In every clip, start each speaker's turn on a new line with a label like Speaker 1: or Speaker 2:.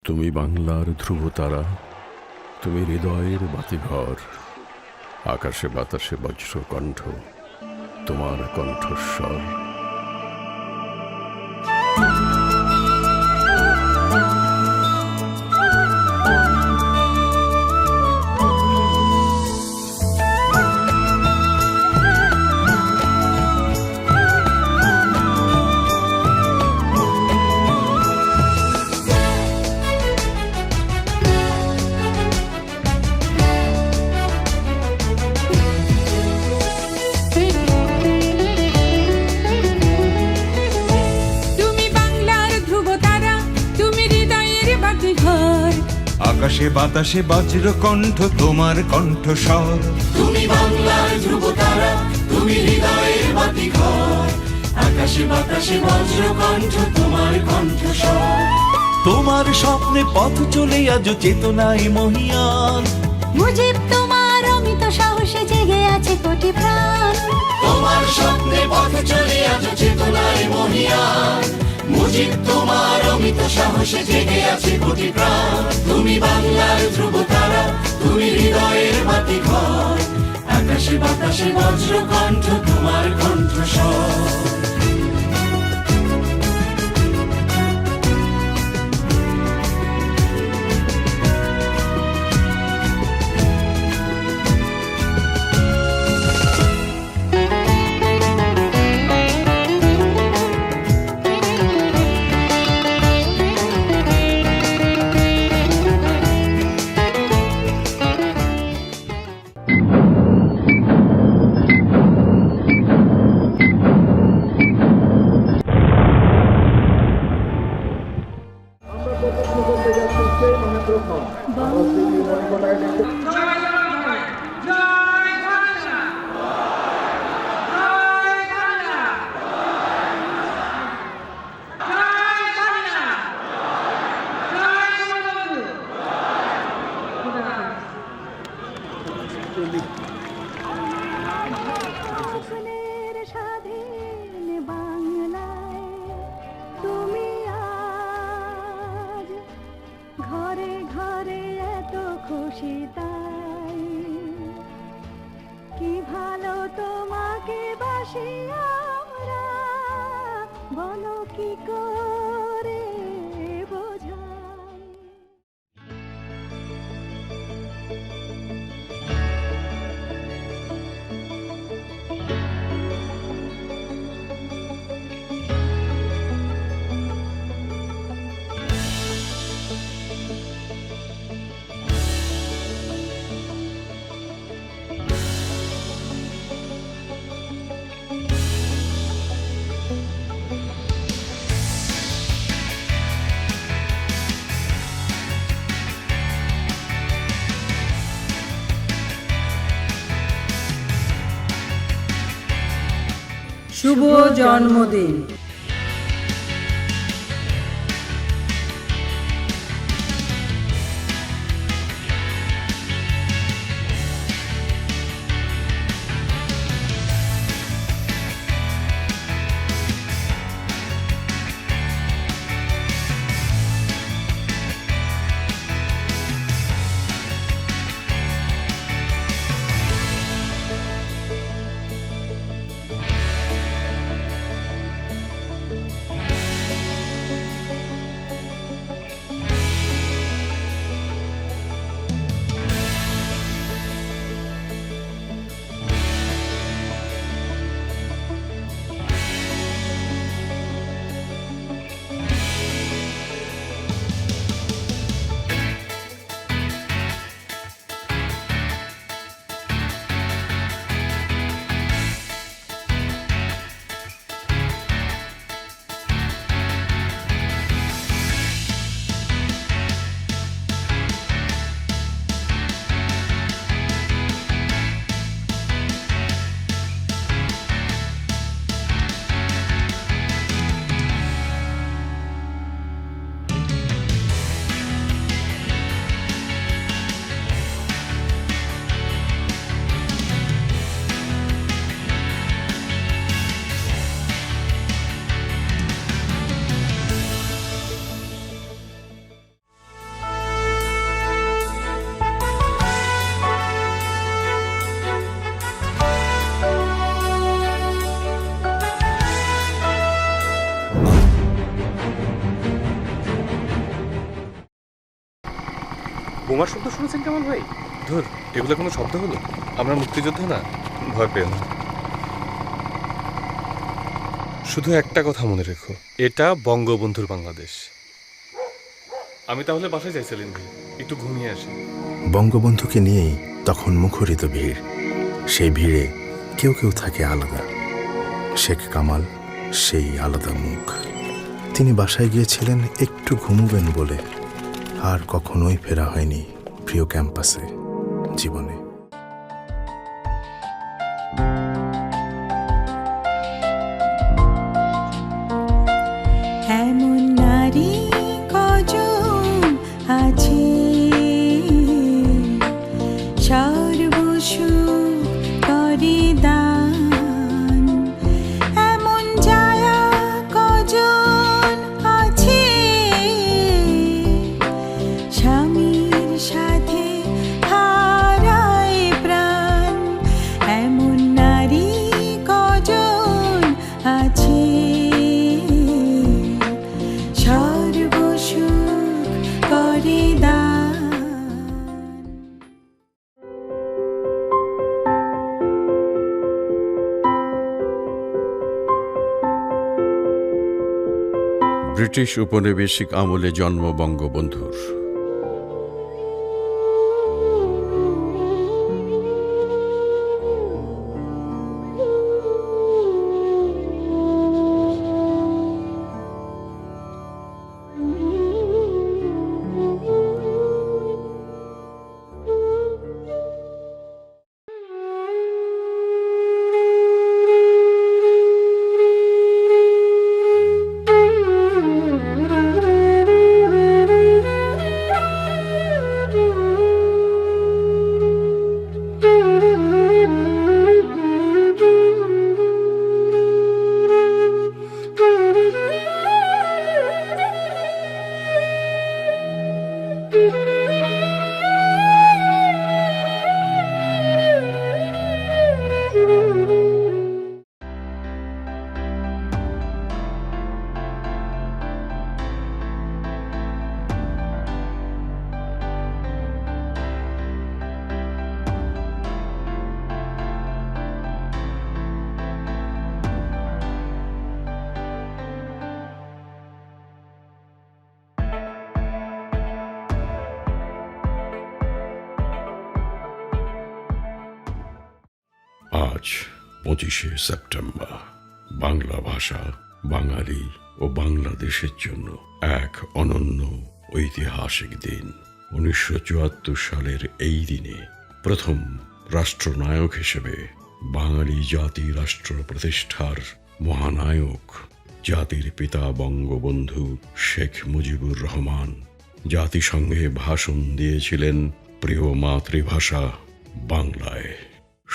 Speaker 1: তুমি বাংলার ধ্রুবতারা, তুমি হৃদয়ের বাতিঘর। আকাশে বাতাসে বজ্র কণ্ঠ, তোমার কণ্ঠস্বর।
Speaker 2: আকাশে বাতাসে বজ্র কণ্ঠ, তোমার কণ্ঠস্বর।
Speaker 3: তুমি বাংলার ধ্রুবতারা, তুমি হৃদয়ের বাতিঘর। আকাশে বাতাসে বজ্র কণ্ঠ, তোমার কণ্ঠস্বর।
Speaker 2: তোমার স্বপ্নে পথ চলে আজ চেতনায় মহিয়ান।
Speaker 4: মুজিব তোমার অমিত সাহসে জেগে আছে কোটি প্রাণ।
Speaker 3: তোমার স্বপ্নে পথ চলে আজ চেতনায় মহিয়ান। মুজিব তোমার অমিত সাহসে জেগে আছে কোটি প্রাণ। তুমি বাংলার ধ্রুবতারা, তুমি হৃদয়ের বাতিঘর। আকাশে বাতাসে বজ্র কণ্ঠ, তোমার কণ্ঠস্বর।
Speaker 4: স্বপ্নের স্বাধীন বাংলায় তুমি আজ ঘরে ঘরে এত খুশি, তাই কি ভালো তোমাকে বাসি আমরা, বলো কি করে বোঝাই।
Speaker 5: শুভ জন্মদিন।
Speaker 6: বোমার শব্দ শুনেছেন কামাল ভাই? ধুর, এগুলো কোনো শব্দ হলো? আমরা মুক্তিযোদ্ধা না, ভয় পেও না। শুধু একটা কথা মনে রেখো, এটা বঙ্গবন্ধুর বাংলাদেশ। আমি তাহলে বাসায় যাই সেলিম ভাই, একটু ঘুমিয়ে আসি।
Speaker 7: বঙ্গবন্ধুকে নিয়েই তখন মুখরিত ভিড়। সেই ভিড়ে কেউ কেউ থাকে আলাদা। শেখ কামাল সেই আলাদা মুখ। তিনি বাসায় গিয়েছিলেন একটু ঘুমুবেন বলে, আর কখনোই ফেরা হয়নি প্রিয় ক্যাম্পাসে জীবনে।
Speaker 4: এমন নারী কজন আছে সর্বসুখ করে দান, এমন যারা কজন আছে স্বামীর সাথে হারায় প্রাণ, এমন নারী কজন আছে সর্বসুখ করে দান।
Speaker 1: ব্রিটিশ উপনিবেশিক আমলে জন্ম বঙ্গবন্ধুর। আজ 25শে সেপ্টেম্বর, বাংলা ভাষা, বাঙালি ও বাংলাদেশের জন্য এক অনন্য ঐতিহাসিক দিন। 1974 সালের এই দিনে প্রথম রাষ্ট্রনায়ক হিসেবে বাঙালি জাতি রাষ্ট্র প্রতিষ্ঠার মহানায়ক জাতির পিতা বঙ্গবন্ধু শেখ মুজিবুর রহমান জাতিসংঘে ভাষণ দিয়েছিলেন প্রিয় মাতৃভাষা বাংলায়।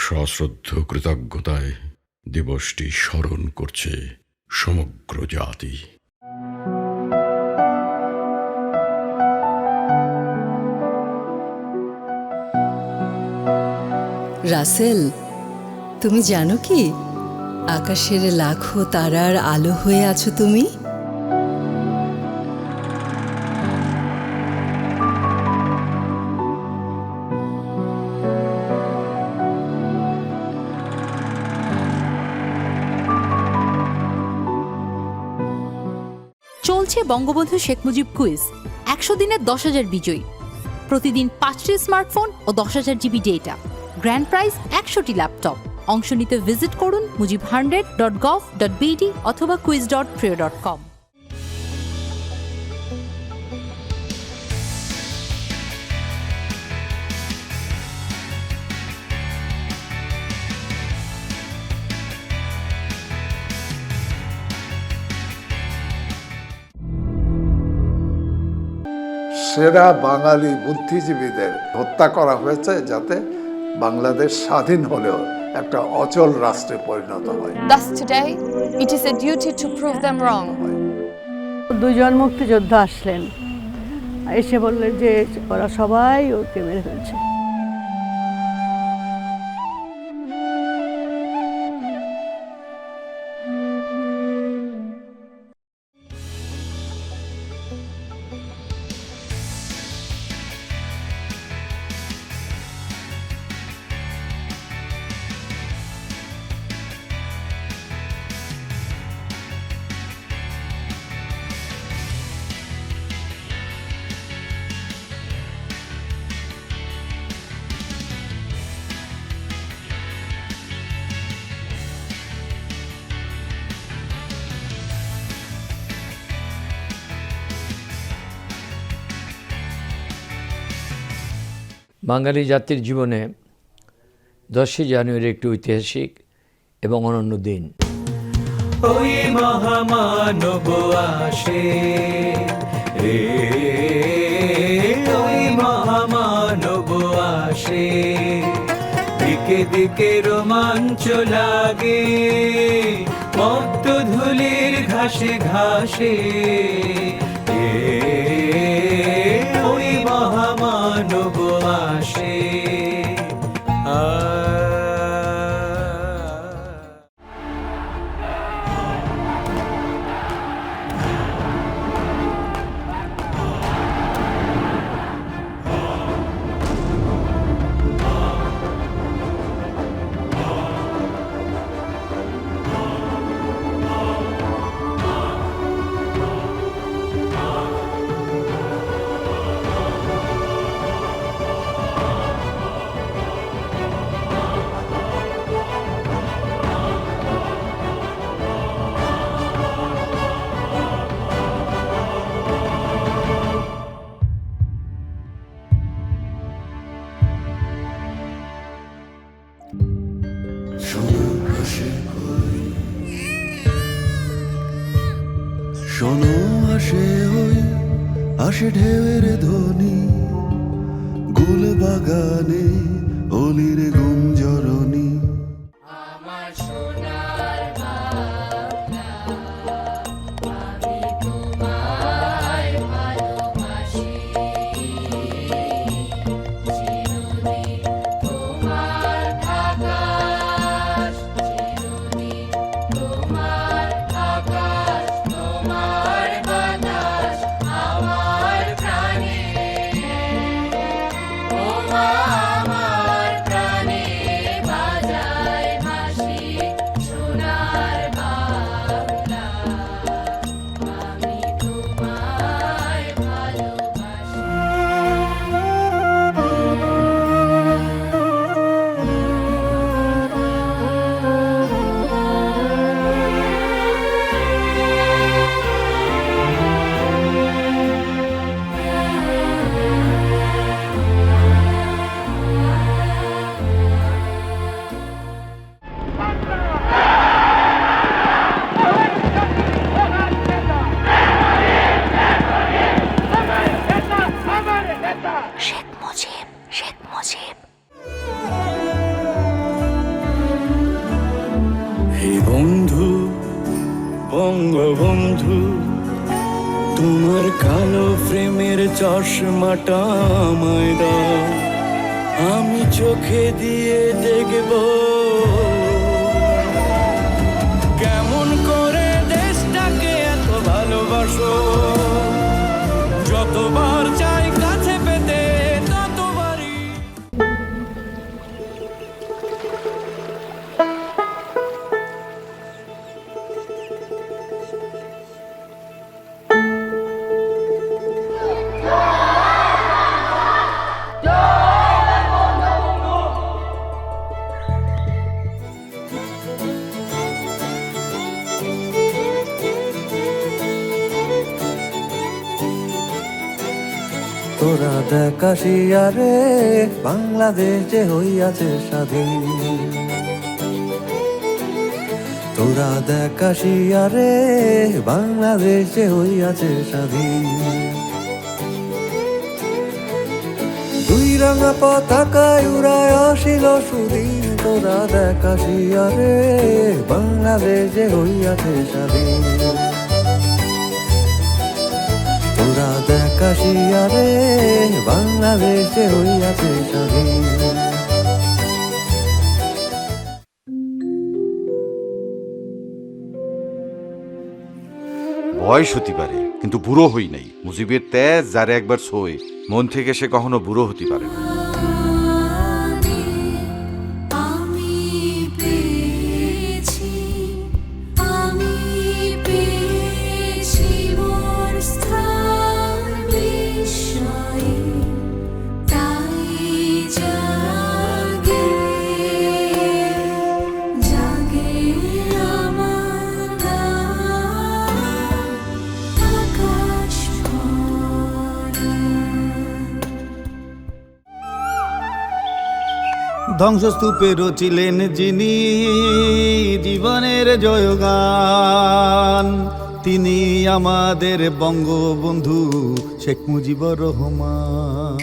Speaker 1: সশ্রদ্ধ কৃতজ্ঞতায় দিবসটি স্মরণ করছে সমগ্র জাতি।
Speaker 8: রাসেল, তুমি জানো কি আকাশের লাখো তারার আলো হয়ে আছো তুমি?
Speaker 9: চলছে বঙ্গবন্ধু শেখ মুজিব কুইজ। 100 দিনের 10,000 বিজয়ী, প্রতিদিন 5টি স্মার্টফোন ও 10,000 জিবি ডেটা, গ্র্যান্ড প্রাইজ 100টি ল্যাপটপ। অংশ নিতে ভিজিট করুন mujib100.gov.bd অথবা quiz.prio.com।
Speaker 10: সেরা বাঙালি বুদ্ধিজীবীদের হত্যা করা হয়েছে যাতে বাংলাদেশ স্বাধীন হলেও একটা অচল রাষ্ট্রে পরিণত হয়।
Speaker 11: Thus today, it is a duty to prove them wrong.
Speaker 5: দুজন মুক্তিযোদ্ধা আসলেন, এসে বললেন যে ওরা সবাই ওকে মেরে ফেলছে।
Speaker 12: বাঙালি জাতির জীবনে 10 জানুয়ারি একটি ঐতিহাসিক এবং অনন্য দিন।
Speaker 2: ওই মহামানব আসে রে, ওই মহামানব আসে, দিকে দিকে রোমাঞ্চ লাগে, মত্ত ধুলির ঘাসে ঘাসে, ওই মহামানব আসে।
Speaker 3: শোনো আসে ওই আসে ঢেউয়ের ধ্বনি, গুল বাগানে অলির গুঞ্জরণী। হে বন্ধু বঙ্গবন্ধু, তোমার কালো ফ্রেমের চশমাটা আমায় দাও, আমি চোখে দিয়ে দেখব কেমন করে দেশটাকে এত ভালোবাসো। যতবার চাই কাছে পেতে ততবারই। তোরা দেখাশিয়া রে, বাংলাদেশ যে হইয়াছে স্বাধীন। তোরা দেখাশিয়া রে, বাংলাদেশ যে হইয়াছে স্বাধীন। দুই রঙা পতাকায় উড়ায় আসিল সুদিন। তোরা দেখাশিয়া রে, বাংলাদেশ যে হইয়াছে স্বাধীন। তোরা দেখাশিয়া রে, বাংলাদেশ যে হইয়াছে স্বাধীন।
Speaker 13: বয়স হতে পারে কিন্তু বুড়ো হই নাই। মুজিবের তেজ যারে একবার ছোঁয়, মন থেকে সে কখনো বুড়ো হতে পারে না।
Speaker 2: ধ্বংসস্তূপে রচিলেন যিনি জীবনের জয়গান, তিনি আমাদের বঙ্গবন্ধু শেখ মুজিবুর রহমান।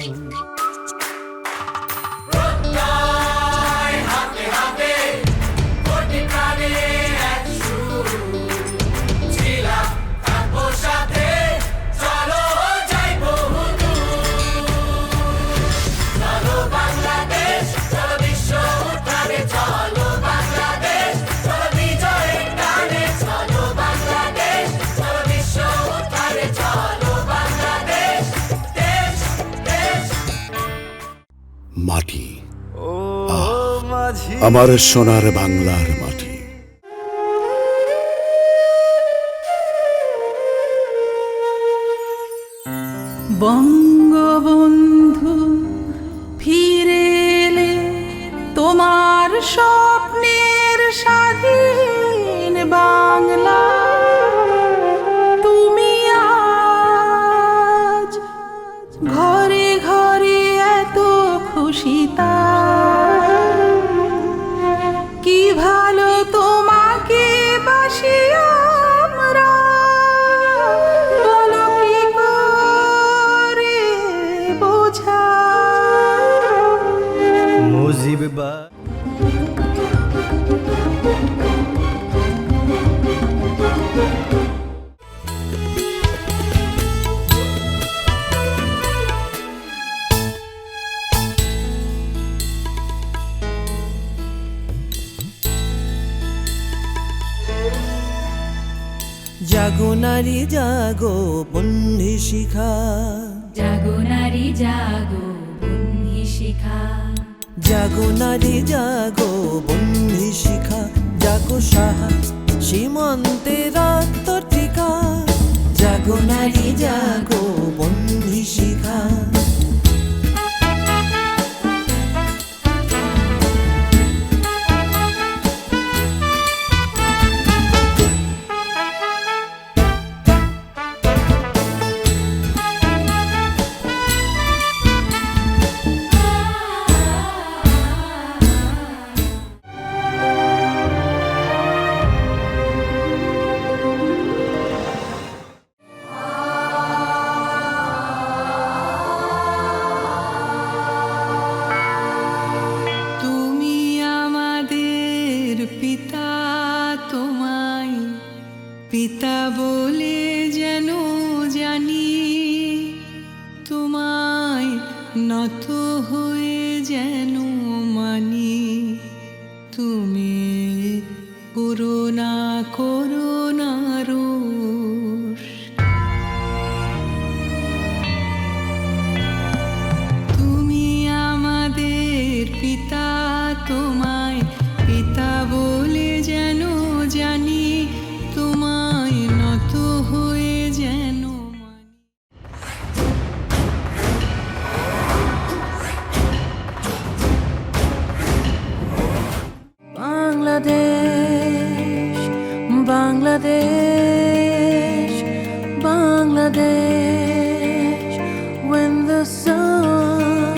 Speaker 1: মাটি, আমার সোনার বাংলার মাটি।
Speaker 5: বঙ্গবন্ধু ফিরে এলে তোমার স্বপ্নের স্বাধীন বাংলা, তুমি আজ ঘরে ঘরে এত খুশিতা, কি ভালো তোমাকে বাসি আমরা, বলো কি করে বোঝা
Speaker 2: মুজিব বা
Speaker 3: জাগো নারী জাগো বন্ধি শিখা,
Speaker 4: জাগো নারী জাগো বন্ধি শিখা,
Speaker 3: জাগো নারী জাগো বন্ধি শিখা, জাগো সাহা সীমান্তের আত্মটিকা, জাগো নারী জাগো বন্ধি শিখা।
Speaker 5: পিতা বলে যেন জানি, তোমায় নত হয়ে যেন মানি, তুমি করুণা করুণা রোষ, তুমি আমাদের পিতা, তোমায় পিতা বলে যেন জানি, তোমায় নত হয়ে যেন মানি। Bangladesh Bangladesh Bangladesh, when the sun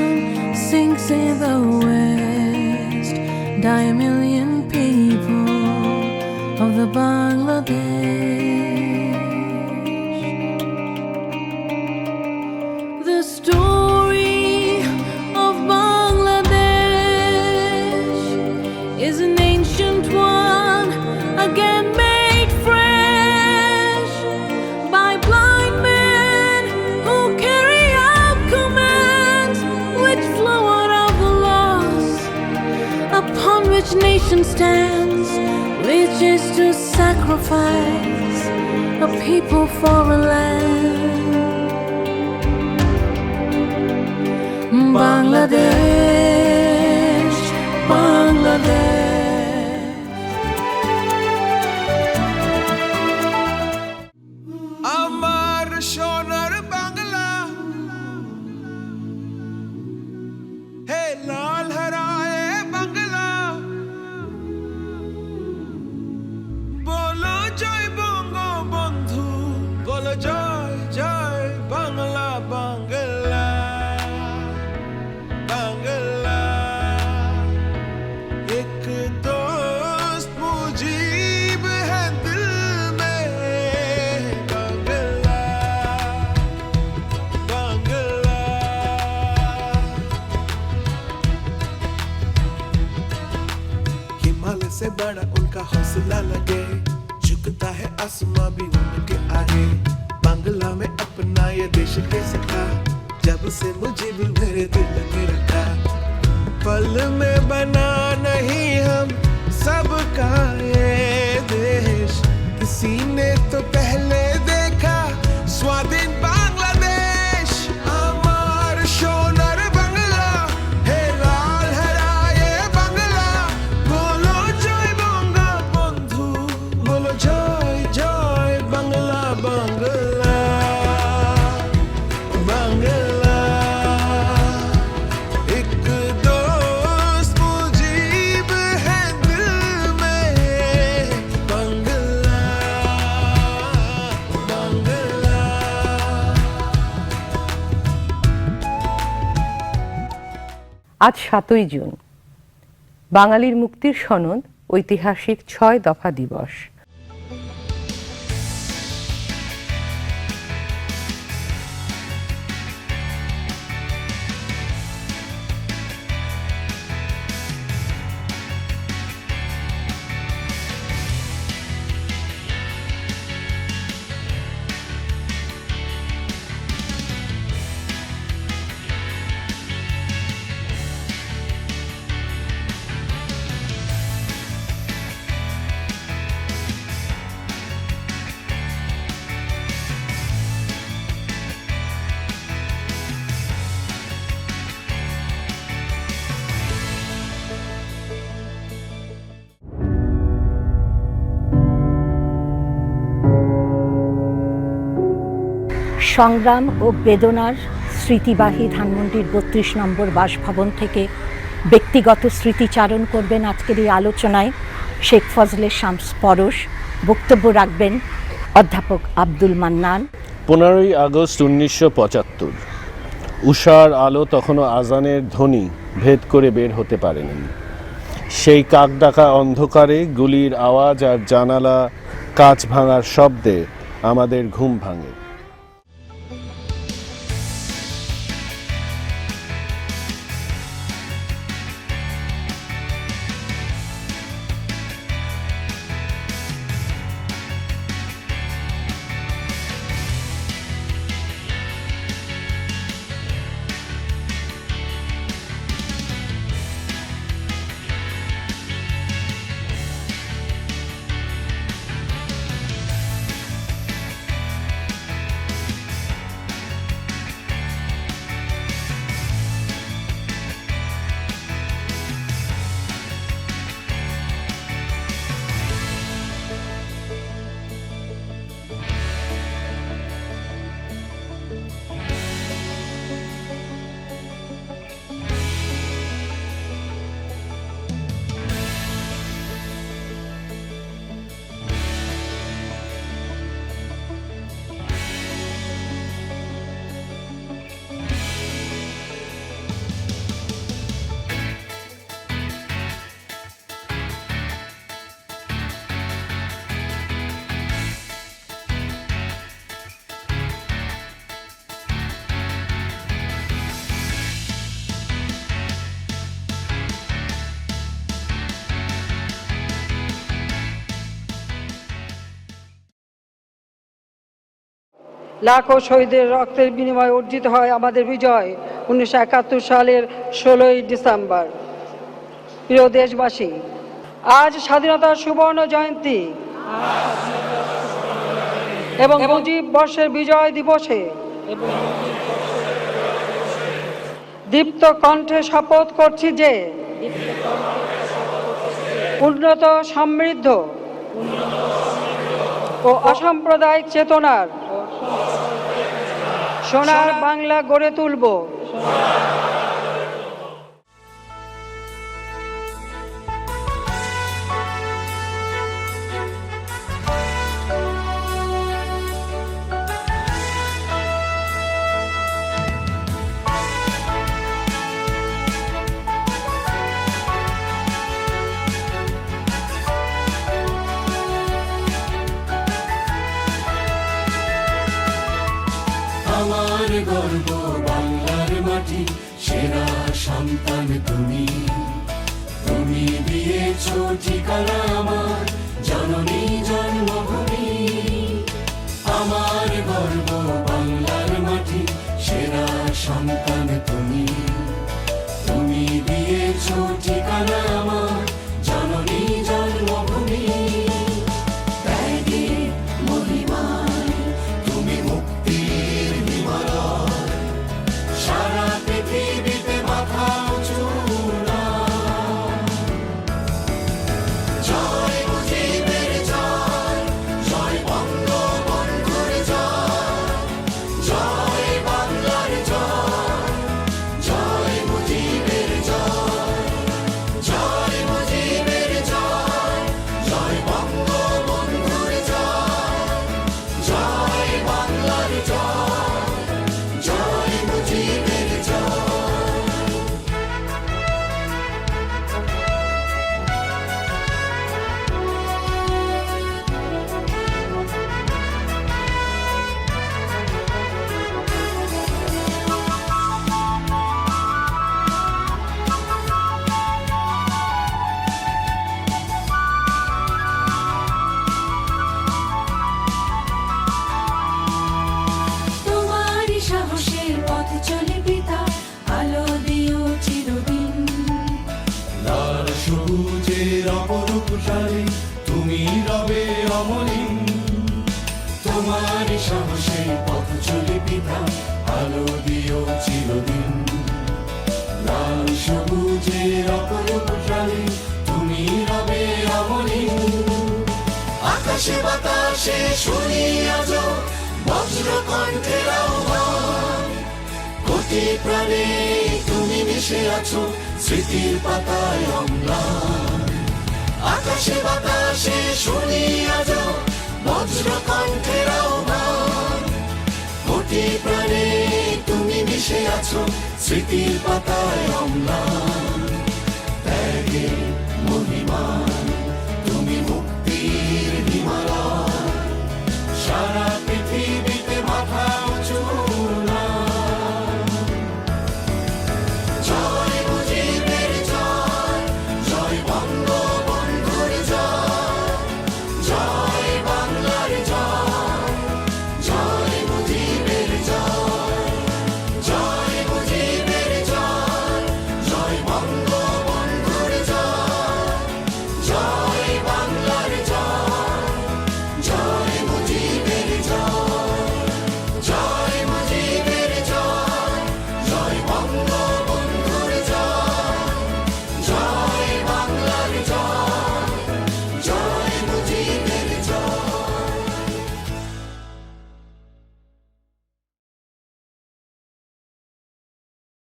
Speaker 5: sinks in the west, die a million people of the Bangladesh. The story of Bangladesh is an ancient one, again made fresh by blind men who carry out commands which flow out of the loss upon which nation stands, which is to sacrifice a people for a land. Bangladesh, Bangladesh.
Speaker 2: আমার সোনার বাংলা, হে লাল হরায়ে বাংলা, বলো জয় বঙ্গবন্ধু, বলো জয় জয় বাংলা বাংলা বাংলা। बड़ा उनका हौसला लगे, झुकता है आसमां भी उनके आगे। बांग्ला में अपना ये देश के सखा, जब से मुझे भी मेरे दिल में रखा। पल में बना नहीं हम सबका ये देश, किसी ने तो पहले देखा स्वाधीन बांग्लादेश। আমার সোনার বাংলা, হে লাল হারায়ে বাংলা, বলো জয় বঙ্গবন্ধু, বলো জয় জয় বাংলা বাংলা বাংলা। एक दोस्त मुजीब है दिल में, बांग्ला बांग्ला।
Speaker 5: আজ ৭ই জুন, বাঙালির মুক্তির সনদ, ঐতিহাসিক ৬ দফা দিবস।
Speaker 14: সংগ্রাম ও বেদনার স্মৃতিবাহী ধানমন্ডির ৩২ নম্বর বাসভবন থেকে ব্যক্তিগত স্মৃতিচারণ করবেন আজকের এই আলোচনায় শেখ ফজলে শামস পরশ। বক্তব্য রাখবেন অধ্যাপক আব্দুল মান্নান।
Speaker 15: 15ই আগস্ট 1975, উষার আলো তখনও আজানের ধ্বনি ভেদ করে বের হতে পারেনি। সেই কাকডাকা অন্ধকারে গুলির আওয়াজ আর জানালা কাঁচ ভাঙার শব্দে আমাদের ঘুম ভাঙে।
Speaker 5: লাখো শহীদের রক্তের বিনিময়ে অর্জিত হয় আমাদের বিজয় 1971 সালের 16ই ডিসেম্বর। প্রিয় দেশবাসী, আজ স্বাধীনতার সুবর্ণ জয়ন্তী এবং মুজিব বর্ষের বিজয় দিবসে দীপ্ত কণ্ঠে শপথ করছি যে উন্নত, সমৃদ্ধ ও অসাম্প্রদায়িক চেতনার সোনার বাংলা গড়ে তুলব।
Speaker 3: আমার গর্ব বাংলার মাটি, সেরা সন্তান তুমি। তুমি দিয়েছো ঠিকানা আমার জননী জন্মভূমি, আমার গর্ব বাংলার মাটি, সেরা সন্তান তুমি। তুমি দিয়েছো ঠিকানা আমার জননী জন্মভূমি, ত্যাগের মহিমায় তুমি মুক্তির হিমালয়, সারা পৃথিবীতে মাথা উঁচু না। জয় মুজিবের জয়, জয় বঙ্গবন্ধুর জয়, জয় বাংলার জয়, জয় মুজিবের জয়, জয় মুজিবের জয়, জয় বঙ্গবন্ধুর জয়, জয় বাংলার জয়, জয় মুজিবের জয়।
Speaker 4: তোমারই সাহসের পথে চলে পিতা, আলো দিও চিরদিন।
Speaker 3: লাল সবুজের অপরূপ শাড়ি তুমি রবে অমলিন, তোমার সাহসে পথ চলে পিতা, আলো দিও চিরদিন। লাল সবুজের অপরূপ শাড়ি তুমি রবে অমলিন, আকাশে বাতাসে শুনি আজ বজ্র কণ্ঠের আহ্বান, কোটি প্রাণে তুমি মিশে আছো স্মৃতির পাতায় অম্লান। আকাশে বাতাসে শুনি আজ বজ্র কণ্ঠের আহ্বান, কোটি প্রাণে তুমি মিশে আছো স্মৃতির পাতায় অম্লান, ত্যাগের মহিমা।